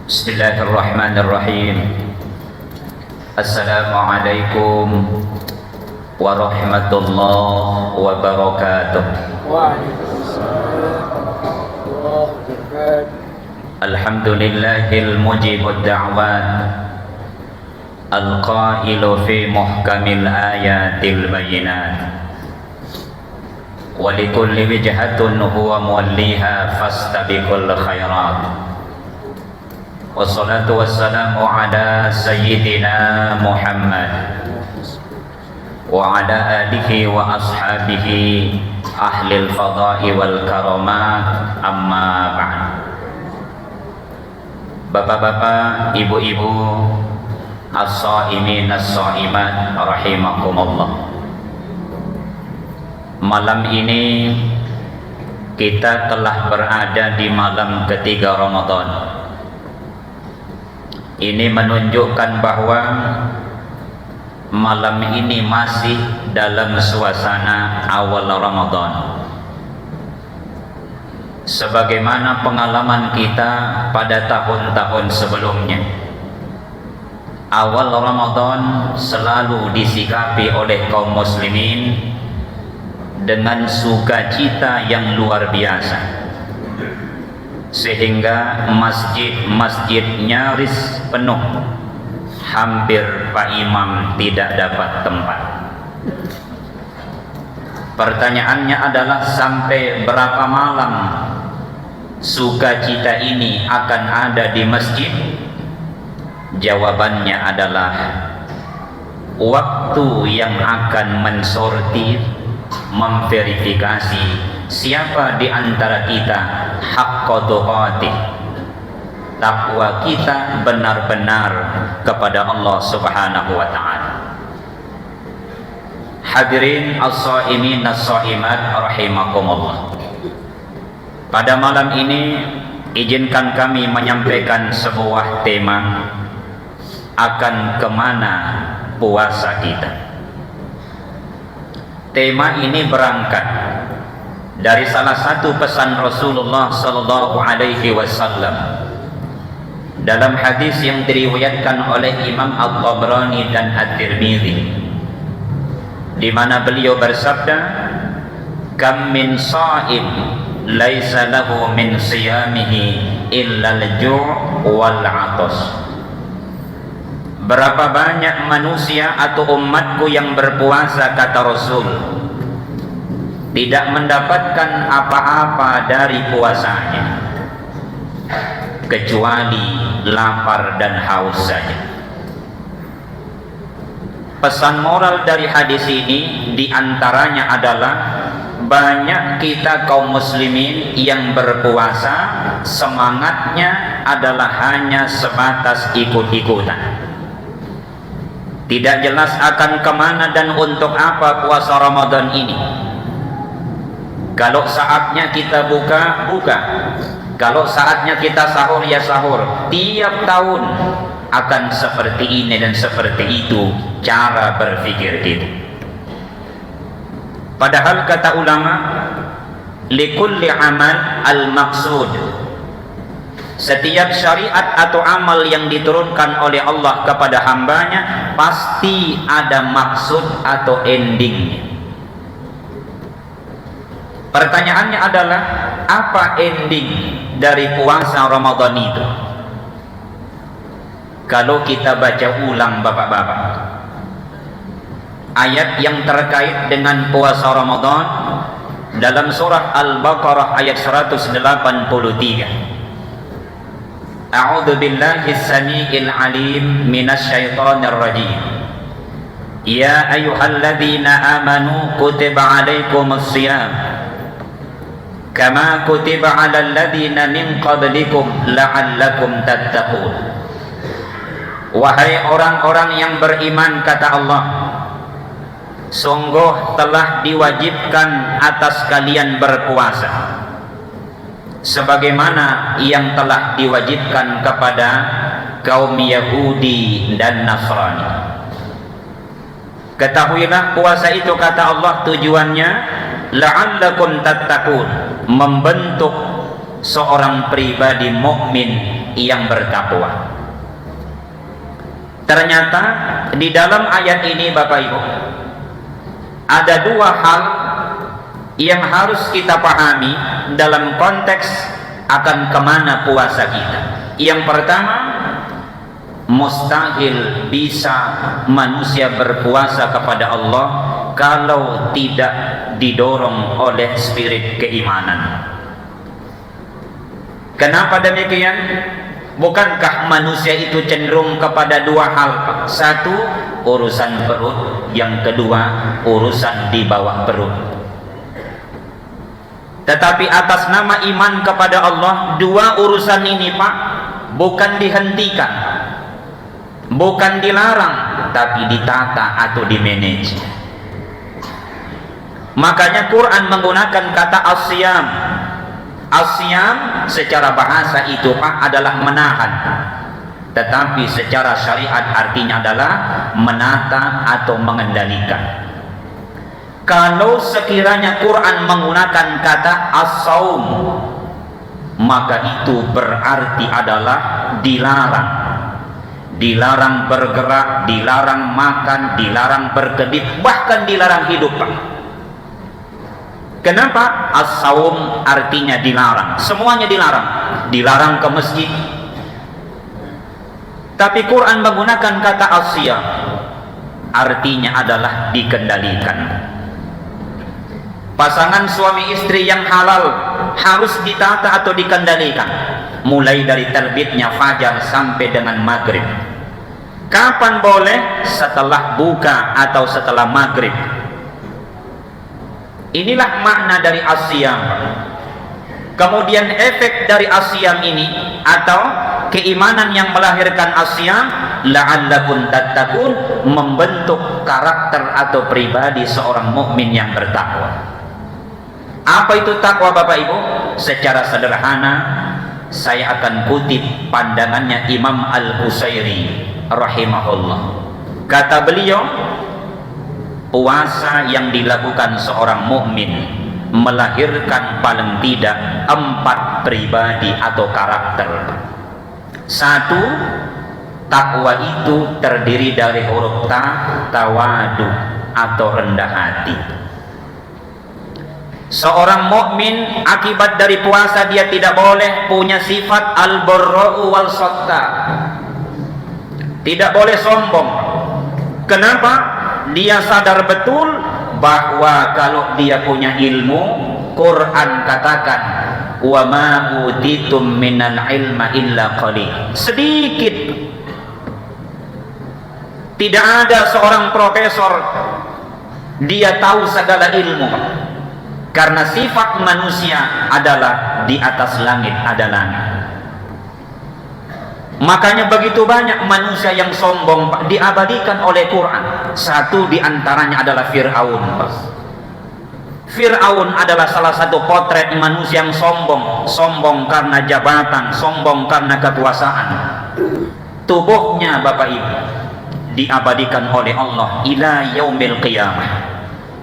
Bismillahirrahmanirrahim. Assalamualaikum warahmatullahi wabarakatuh. Waalaikumsalam warahmatullahi wabarakatuh. Alhamdulillahil mujibud da'wat, al-qailu fi muhkamil ayatil bayinat, wa likulli wijhatun huwa muwalliha fastabiqul khairat. Wassalatu wassalamu ala sayyidina Muhammad wa ala alihi wa ashabihi ahlil fadai wal karamat, amma ba'd. Bapak-bapak, ibu-ibu, as-shaimin as-shaimat rahimakumullah. Malam ini kita telah berada di malam ketiga Ramadan. Ini menunjukkan bahwa malam ini masih dalam suasana awal Ramadan. Sebagaimana pengalaman kita pada tahun-tahun sebelumnya, awal Ramadan selalu disikapi oleh kaum muslimin dengan sukacita yang luar biasa, sehingga masjid-masjid nyaris penuh, hampir Pak Imam tidak dapat tempat. Pertanyaannya adalah, sampai berapa malam sukacita ini akan ada di masjid? Jawabannya adalah waktu yang akan mensortir, memverifikasi siapa di antara kita haqqa tuqatih, takwa kita benar-benar kepada Allah Subhanahu wa taala. Hadirin as-shaimin as-shaimat rahimakumullah. Pada malam ini izinkan kami menyampaikan sebuah tema, akan kemana puasa kita. Tema ini berangkat dari salah satu pesan Rasulullah sallallahu alaihi wasallam dalam hadis yang diriwayatkan oleh Imam At-Tabrani dan At-Tirmidzi, di mana beliau bersabda, "Kam min sha'im laisa lahu min siyamihi illa al-ju' wal 'atash." Berapa banyak manusia atau umatku yang berpuasa, kata Rasul, tidak mendapatkan apa-apa dari puasanya kecuali lapar dan haus saja. Pesan moral dari hadis ini diantaranya adalah, banyak kita kaum muslimin yang berpuasa semangatnya adalah hanya sebatas ikut-ikutan, tidak jelas akan kemana dan untuk apa puasa Ramadan ini. Kalau saatnya kita buka, buka. Kalau saatnya kita sahur, ya sahur. Tiap tahun akan seperti ini dan seperti itu cara berpikir kita. Padahal kata ulama, likulli amal al-maqsud. Setiap syariat atau amal yang diturunkan oleh Allah kepada hambanya pasti ada maksud atau endingnya. Pertanyaannya adalah, apa ending dari puasa Ramadan itu? Kalau kita baca ulang, bapak-bapak, ayat yang terkait dengan puasa Ramadan dalam surah Al-Baqarah ayat 183. A'udzu billahis samii'il 'aliim minasyaitonir rajiim. Ya ayyuhalladzina amanu kutiba 'alaikumus shiyam kama kutiba 'alal ladzina min qablikum la'allakum tattaqun. Wahai orang-orang yang beriman, kata Allah, sungguh telah diwajibkan atas kalian berpuasa sebagaimana yang telah diwajibkan kepada kaum Yahudi dan Nasrani. Ketahuilah puasa itu, kata Allah, tujuannya la'allakum tattaqun, membentuk seorang pribadi mukmin yang bertakwa. Ternyata di dalam ayat ini Bapak Ibu ada dua hal yang harus kita pahami dalam konteks akan kemana puasa kita. Yang pertama, mustahil bisa manusia berpuasa kepada Allah kalau tidak didorong oleh spirit keimanan. Kenapa demikian? Bukankah manusia itu cenderung kepada dua hal? Satu, urusan perut. Yang kedua, urusan di bawah perut. Tetapi atas nama iman kepada Allah, dua urusan ini Pak, bukan dihentikan, bukan dilarang, tapi ditata atau dimanage. Makanya Quran menggunakan kata asyam. Asyam secara bahasa itu Pak adalah menahan, tetapi secara syariat artinya adalah menata atau mengendalikan. Kalau sekiranya Quran menggunakan kata as-saum, maka itu berarti adalah dilarang. Dilarang bergerak, dilarang makan, dilarang berkedip, bahkan dilarang hidup Pak. Kenapa? As-saum artinya dilarang, semuanya dilarang. Dilarang ke masjid. Tapi Quran menggunakan kata asyam, artinya adalah dikendalikan. Pasangan suami istri yang halal harus ditata atau dikendalikan, mulai dari terbitnya fajar sampai dengan maghrib. Kapan boleh? Setelah buka atau setelah maghrib. Inilah makna dari asyam. Kemudian efek dari asyam ini atau keimanan yang melahirkan asyam, la'allakum tattaqun, membentuk karakter atau pribadi seorang mukmin yang bertakwa. Apa itu takwa Bapak Ibu? Secara sederhana saya akan kutip pandangannya Imam Al-Busairi rahimahullah. Kata beliau, puasa yang dilakukan seorang mukmin melahirkan paling tidak 4 pribadi atau karakter. 1, takwa itu terdiri dari huruf ta, tawadu atau rendah hati. Seorang mukmin akibat dari puasa dia tidak boleh punya sifat al-barra'u wal satta. Tidak boleh sombong. Kenapa? Dia sadar betul bahwa kalau dia punya ilmu, Quran katakan wa ma utitum minal ilma illa qalil. Sedikit. Tidak ada seorang profesor dia tahu segala ilmu. Karena sifat manusia adalah di atas langit ada langit. Makanya begitu banyak manusia yang sombong diabadikan oleh Quran. Satu di antaranya adalah Fir'aun. Fir'aun adalah salah satu potret manusia yang sombong. Sombong karena jabatan, sombong karena kekuasaan. Tubuhnya Bapak Ibu diabadikan oleh Allah ila yaumil qiyamah.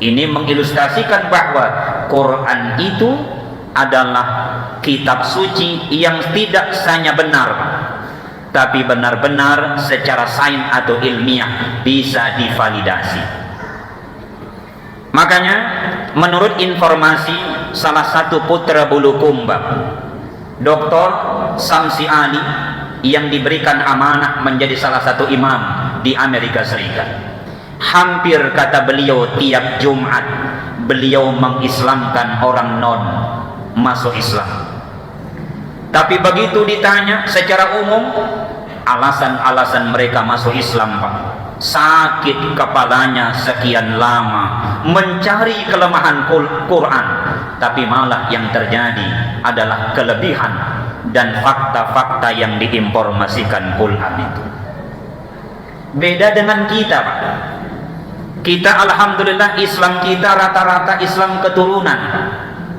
Ini mengilustrasikan bahwa Quran itu adalah kitab suci yang tidak hanya benar, tapi benar-benar secara sains atau ilmiah bisa divalidasi. Makanya menurut informasi salah satu putra Bulukumba, Dr. Samsi Ali, yang diberikan amanah menjadi salah satu imam di Amerika Serikat, hampir kata beliau tiap Jumat beliau mengislamkan orang non masuk Islam. Tapi begitu ditanya secara umum alasan-alasan mereka masuk Islam Pak, sakit kepalanya sekian lama mencari kelemahan Quran, tapi malah yang terjadi adalah kelebihan dan fakta-fakta yang diinformasikan Quran itu. Beda dengan kita Pak. Kita alhamdulillah Islam kita rata-rata Islam keturunan.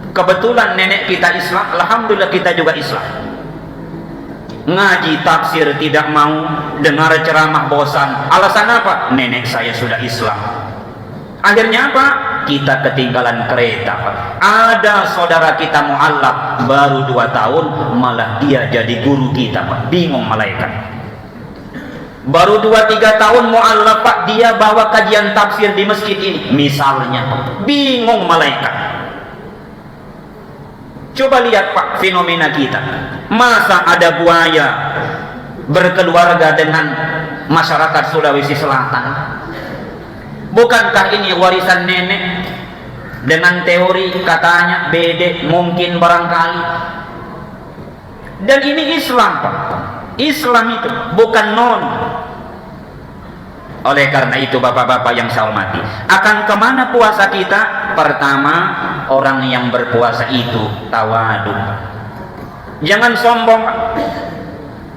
Kebetulan nenek kita Islam, alhamdulillah kita juga Islam. Ngaji tafsir tidak mau, dengar ceramah bosan. Alasan apa? Nenek saya sudah Islam. Akhirnya apa? kita ketinggalan kereta, Pak. Ada saudara kita mu'allaf baru 2 tahun malah dia jadi guru kita, Pak. Bingung malaikat. Baru 2-3 tahun mu'allaf, Pak, dia bawa kajian tafsir di masjid ini misalnya, Pak. Bingung malaikat. Coba lihat, Pak, fenomena kita. Masa ada buaya berkeluarga dengan masyarakat Sulawesi Selatan? Bukankah ini warisan nenek? Dengan teori katanya bedek mungkin barangkali. Dan ini Islam, Pak. Islam itu bukan non. Oleh karena itu bapak-bapak yang saya hormati, akan kemana puasa kita? Pertama, orang yang berpuasa itu tawadu. Jangan sombong.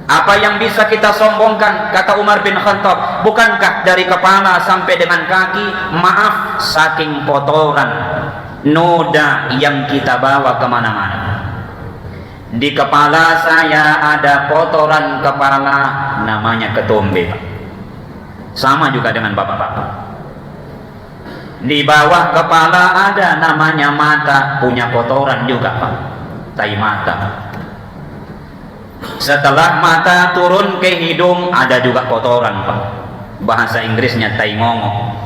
Apa yang bisa kita sombongkan? Kata Umar bin Khattab, bukankah dari kepala sampai dengan kaki, maaf, saking kotoran noda yang kita bawa kemana-mana. Di kepala saya ada kotoran kepala, namanya ketombe. Sama juga dengan bapak-bapak. Di bawah kepala ada namanya mata, punya kotoran juga, Pak. Tai mata. Setelah mata turun ke hidung ada juga kotoran, Pak. Bahasa Inggrisnya tai ngongo.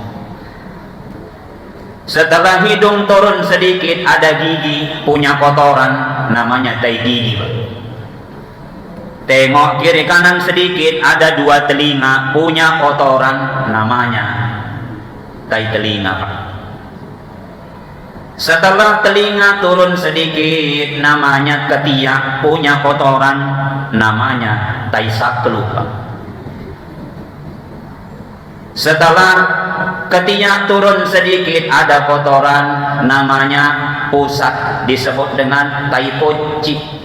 Setelah hidung turun sedikit ada gigi, punya kotoran, namanya tai gigi, Pak. Tengok kiri kanan sedikit ada 2 telinga, punya kotoran, namanya tai telinga, Pak. Setelah telinga turun sedikit, namanya ketiak, punya kotoran, namanya tai saklu, Pak. Setelah ketiak turun sedikit ada kotoran, namanya pusat, disebut dengan tai poci.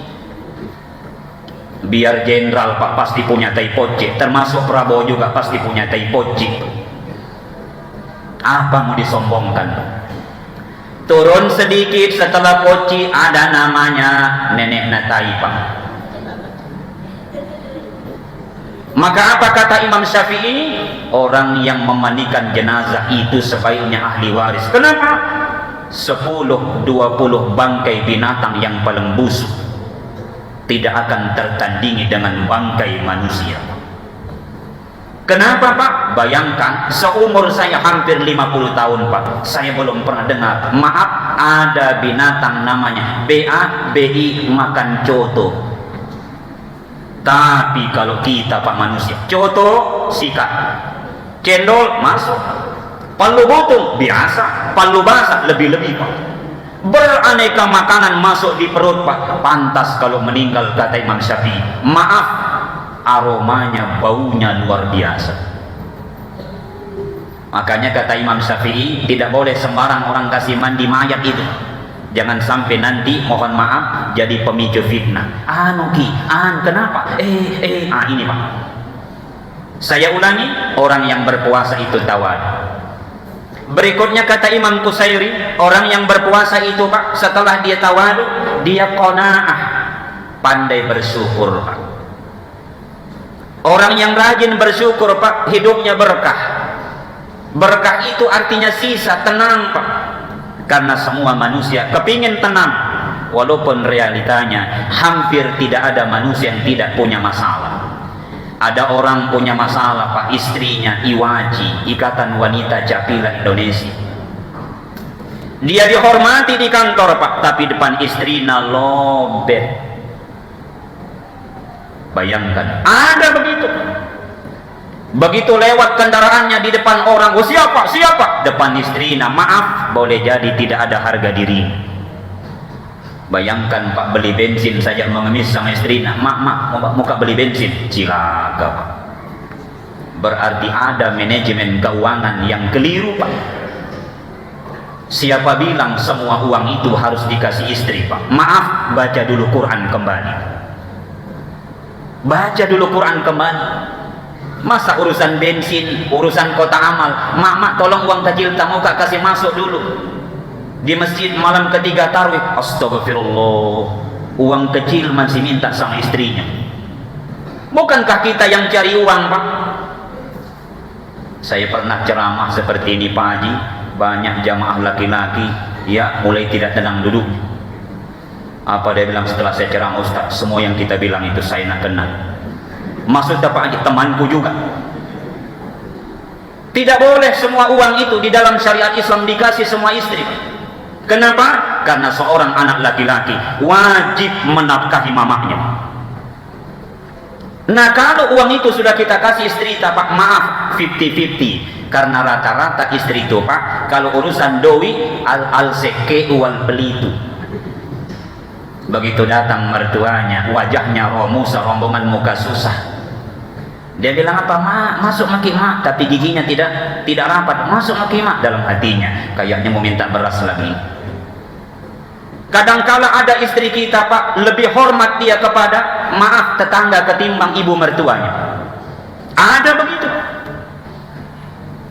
Biar jenderal, Pak, pasti punya tai poci, termasuk Prabowo juga pasti punya tai poci. Apa mau disombongkan, Pak? Turun sedikit setelah poci ada namanya nenek natai, Pak. Maka apa kata Imam Syafi'i? Orang yang memandikan jenazah itu sebaiknya ahli waris. Kenapa? 10-20 bangkai binatang yang paling busuk tidak akan tertandingi dengan bangkai manusia. Kenapa, Pak? Bayangkan, seumur saya hampir 50 tahun, Pak, saya belum pernah dengar, maaf, ada binatang namanya BI makan coto. Tapi kalau kita, Pak, manusia, coto sikat, cendol masuk, palu butung biasa, palu basah lebih-lebih, Pak. Beraneka makanan masuk di perut, Pak. Pantas kalau meninggal, kata Imam Syafi'i. Maaf, aromanya, baunya luar biasa. Makanya kata Imam Syafi'i, tidak boleh sembarang orang kasih mandi mayat itu. Jangan sampai nanti, mohon maaf, jadi pemicu fitnah. Kenapa? Ini, Pak. Saya ulangi, orang yang berpuasa itu tawadu. Berikutnya kata Imam Qusairi, orang yang berpuasa itu, Pak, setelah dia tawadu, dia qanaah, pandai bersyukur, Pak. Orang yang rajin bersyukur, Pak, hidupnya berkah. Berkah itu artinya sisa, tenang, Pak. Karena semua manusia kepingin tenang, walaupun realitanya hampir tidak ada manusia yang tidak punya masalah. Ada orang punya masalah, Pak, istrinya IWAJI, Ikatan Wanita Capila Indonesia. Dia dihormati di kantor, Pak, tapi depan istrinya lobet. Bayangkan, ada begitu. Begitu lewat kendaraannya di depan orang, oh siapa? Depan istrinya, maaf, boleh jadi tidak ada harga diri. Bayangkan, Pak, beli bensin saja mengemis sama istrinya, mak, muka beli bensin, cilaka, Pak. Berarti ada manajemen keuangan yang keliru, Pak. Siapa bilang semua uang itu harus dikasih istri, Pak? Maaf, baca dulu Quran kembali. Baca dulu Quran kembali. Masa urusan bensin, urusan kota amal, mak, tolong uang kecil tamu kak kasih masuk dulu. Di masjid malam ketiga tarawih, astagfirullah, uang kecil masih minta sama istrinya. Bukankah kita yang cari uang, Pak? Saya pernah ceramah seperti ini, Pak Haji, banyak jamaah laki-laki ya mulai tidak tenang duduk. Apa dia bilang setelah saya ceramah, Ustaz, semua yang kita bilang itu saya nak kenal. Maksudnya Pak Haji, temanku juga. Tidak boleh semua uang itu di dalam syariat Islam dikasih semua istri. Kenapa? Karena seorang anak laki-laki wajib menafkahi mamahnya. Nah, kalau uang itu sudah kita kasih istri, Pak, maaf 50-50. Karena rata-rata istri itu, Pak, kalau urusan doi al-seke wal belitu. Begitu datang mertuanya, wajahnya romusa, rombongan muka susah. Dia bilang apa? Mak, masuk maki mak, tapi giginya tidak rapat. Masuk maki mak, dalam hatinya kayaknya mau minta beras lagi. Kadangkala ada istri kita, Pak, lebih hormat dia kepada maaf tetangga ketimbang ibu mertuanya. Ada begitu.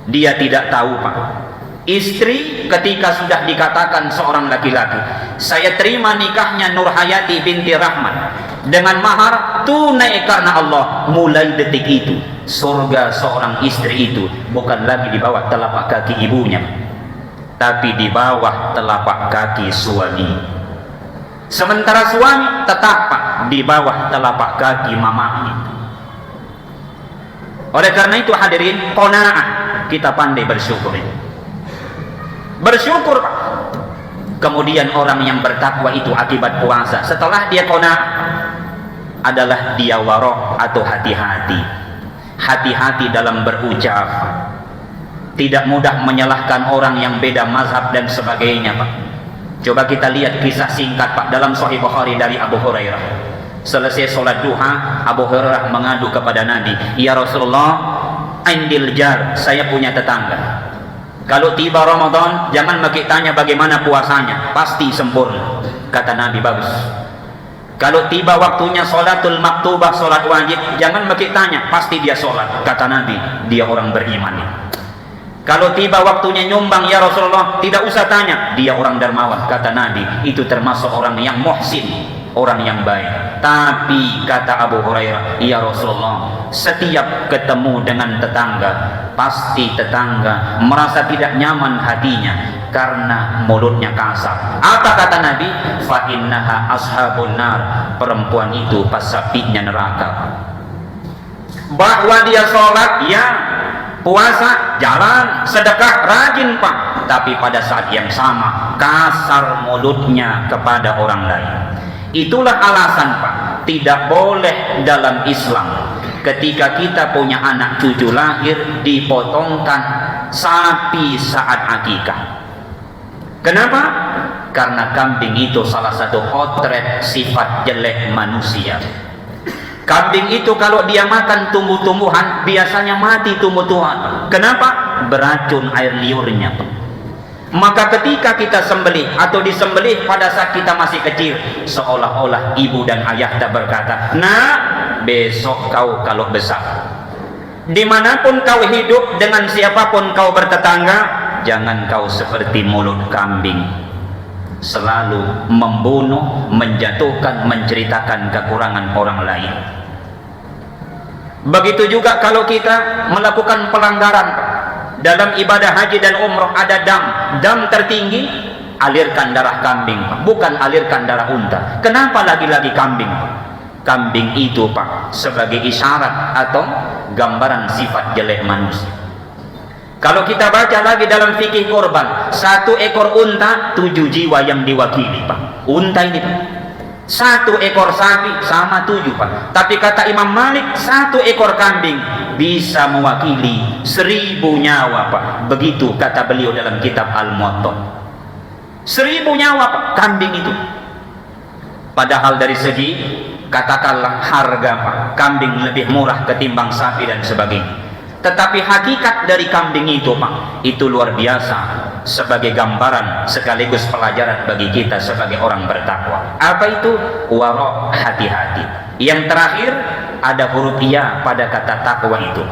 Dia tidak tahu, Pak. Istri ketika sudah dikatakan seorang laki-laki, saya terima nikahnya Nur Hayati binti Rahmat dengan mahar tunai karena Allah, mulai detik itu surga seorang istri itu bukan lagi di bawah telapak kaki ibunya, tapi di bawah telapak kaki suami. Sementara suami tetap, Pak, di bawah telapak kaki mamanya. Oleh karena itu hadirin, qanaah, kita pandai bersyukur. Bersyukur, Pak. Kemudian orang yang bertakwa itu akibat puasa, setelah dia qanaah, adalah dia warok atau hati-hati. Hati-hati dalam berucap. Tidak mudah menyalahkan orang yang beda mazhab dan sebagainya, Pak. Coba kita lihat kisah singkat, Pak, dalam Sahih Bukhari dari Abu Hurairah. Selesai sholat duha, Abu Hurairah mengadu kepada Nabi, ya Rasulullah, indil jar, saya punya tetangga. Kalau tiba Ramadan, jangan makin tanya bagaimana puasanya, pasti sempurna. Kata Nabi, bagus. Kalau tiba waktunya sholatul maktubah, sholat wajib, jangan makin tanya, pasti dia sholat. Kata Nabi, dia orang beriman. Kalau tiba waktunya nyumbang, ya Rasulullah, tidak usah tanya, dia orang dermawan. Kata Nabi, itu termasuk orang yang muhsin, orang yang baik. Tapi kata Abu Hurairah, ya Rasulullah, setiap ketemu dengan tetangga, pasti tetangga merasa tidak nyaman hatinya karena mulutnya kasar. Apa kata Nabi? Fa innaha ashabun nar, perempuan itu pasapinya neraka. Bahwa dia sholat, ya, puasa, jalan, sedekah, rajin, Pak, tapi pada saat yang sama kasar mulutnya kepada orang lain. Itulah alasan, Pak, tidak boleh dalam Islam ketika kita punya anak cucu lahir dipotongkan sapi saat akikah. Kenapa? Karena kambing itu salah satu potret sifat jelek manusia. Kambing itu kalau dia makan tumbuh-tumbuhan biasanya mati tumbuh-tumbuhan. Kenapa? Beracun air liurnya. Maka ketika kita sembelih atau disembelih pada saat kita masih kecil, seolah-olah ibu dan ayah tak berkata, nah besok kau kalau besar, dimanapun kau hidup, dengan siapapun kau bertetangga, jangan kau seperti mulut kambing, selalu membunuh, menjatuhkan, menceritakan kekurangan orang lain. Begitu juga kalau kita melakukan pelanggaran dalam ibadah haji dan umroh, ada dam tertinggi, alirkan darah kambing, bukan alirkan darah unta. Kenapa lagi-lagi kambing? Kambing itu, Pak, sebagai isyarat atau gambaran sifat jelek manusia. Kalau kita baca lagi dalam fikih korban, 1 ekor unta 7 jiwa yang diwakili, Pak. Unta ini, Pak. 1 ekor sapi sama 7, Pak. Tapi kata Imam Malik, 1 ekor kambing bisa mewakili 1000 nyawa, Pak. Begitu kata beliau dalam kitab Al-Muwatta. 1000 nyawa, Pak, kambing itu. Padahal dari segi katakanlah harga, Pak, kambing lebih murah ketimbang sapi dan sebagainya. Tetapi hakikat dari kambing itu, Pak, itu luar biasa sebagai gambaran sekaligus pelajaran bagi kita sebagai orang bertakwa. Apa itu? Warok, hati-hati. Yang terakhir ada huruf ya pada kata takwa itu.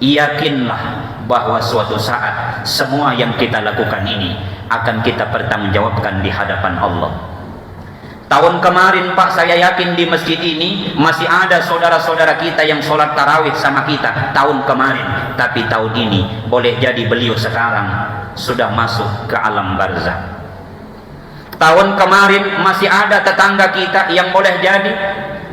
Yakinlah bahwa suatu saat semua yang kita lakukan ini akan kita pertanggungjawabkan di hadapan Allah. Tahun kemarin, Pak, saya yakin di masjid ini masih ada saudara-saudara kita yang sholat tarawih sama kita tahun kemarin. Tapi tahun ini boleh jadi beliau sekarang sudah masuk ke alam barzakh. Tahun kemarin masih ada tetangga kita yang boleh jadi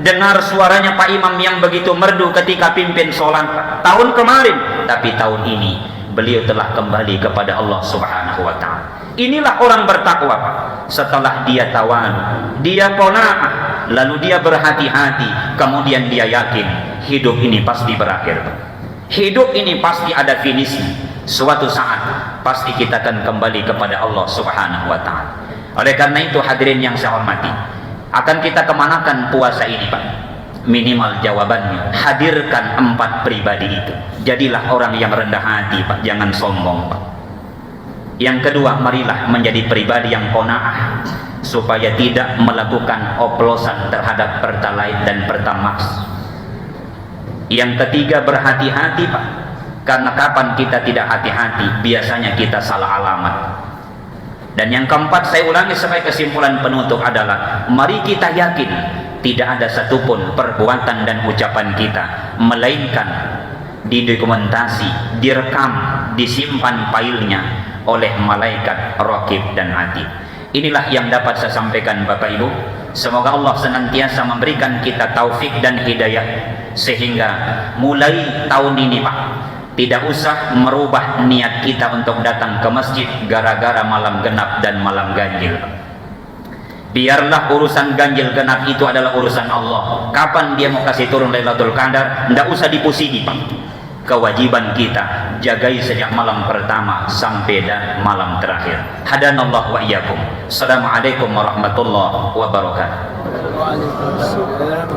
dengar suaranya Pak Imam yang begitu merdu ketika pimpin sholat tahun kemarin, tapi tahun ini beliau telah kembali kepada Allah Subhanahu wa Ta'ala. Inilah orang bertakwa, Pak. Setelah dia tawadu, dia qanaah, lalu dia berhati-hati, kemudian dia yakin hidup ini pasti berakhir, Pak. Hidup ini pasti ada finishnya. Suatu saat pasti kita akan kembali kepada Allah Subhanahu wa Ta'ala. Oleh karena itu, hadirin yang saya hormati, akan kita kemanakan puasa ini, Pak? Minimal jawabannya, hadirkan 4 pribadi itu. Jadilah orang yang rendah hati, Pak, jangan sombong, Pak. Yang kedua, marilah menjadi pribadi yang qanaah, supaya tidak melakukan oplosan terhadap pertalite dan pertamax. Yang ketiga, berhati-hati, Pak, karena kapan kita tidak hati-hati, biasanya kita salah alamat. Dan yang keempat, saya ulangi sebagai kesimpulan penutup adalah, mari kita yakin tidak ada satupun perbuatan dan ucapan kita melainkan didokumentasi, direkam, disimpan filenya oleh malaikat raqib dan atid. Inilah yang dapat saya sampaikan, Bapak Ibu. Semoga Allah senantiasa memberikan kita taufik dan hidayah, sehingga mulai tahun ini, Pak, tidak usah merubah niat kita untuk datang ke masjid gara-gara malam genap dan malam ganjil. Biarlah urusan ganjil genap itu adalah urusan Allah. Kapan dia mau kasih turun Lailatul Qadar, tidak usah dipusingi, Pak. Kewajiban kita jagai sejak malam pertama sampai dan malam terakhir. Hadanallah wa iyyakum. Assalamualaikum warahmatullahi wabarakatuh. Waalaikumsalam.